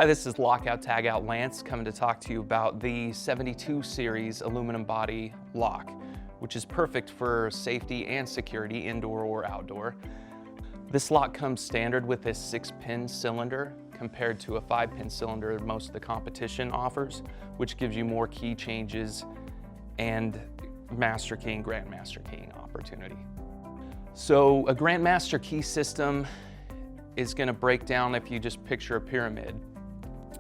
Hi, this is Lockout Tagout Lance coming to talk to you about the 72 series aluminum body lock, which is perfect for safety and security indoor or outdoor. This lock comes standard with this 6-pin cylinder compared to a 5-pin cylinder most of the competition offers, which gives you more key changes and master keying, grandmaster keying opportunity. So a grandmaster key system is going to break down, if you just picture a pyramid,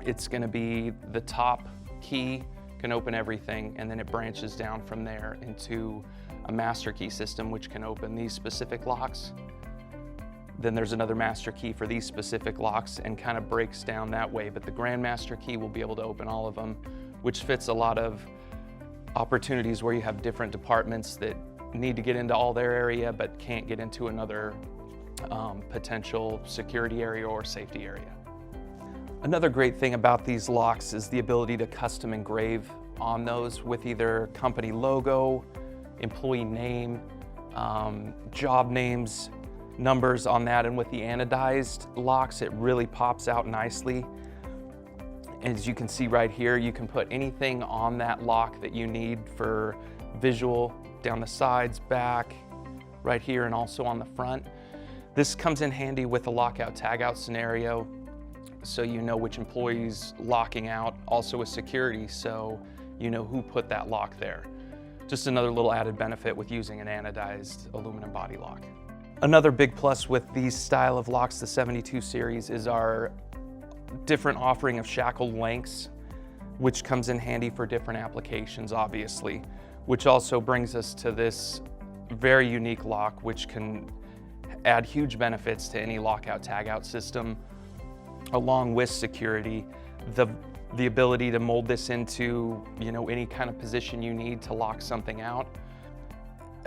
it's going to be the top key can open everything, and then it branches down from there into a master key system which can open these specific locks. Then there's another master key for these specific locks and kind of breaks down that way, but the grandmaster key will be able to open all of them, which fits a lot of opportunities where you have different departments that need to get into all their area but can't get into another potential security area or safety area. Another great thing about these locks is the ability to custom engrave on those with either company logo, employee name, job names, numbers on that, and with the anodized locks it really pops out nicely. As you can see right here, you can put anything on that lock that you need for visual down the sides, back, right here, and also on the front. This comes in handy with a lockout tagout scenario, so you know which employee's locking out, also with security, so you know who put that lock there. Just another little added benefit with using an anodized aluminum body lock. Another big plus with these style of locks, the 72 series, is our different offering of shackle lengths, which comes in handy for different applications, obviously, which also brings us to this very unique lock, which can add huge benefits to any lockout tagout system, along with security. The ability to mold this into, any kind of position you need to lock something out,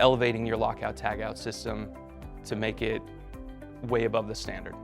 elevating your lockout tagout system to make it way above the standard.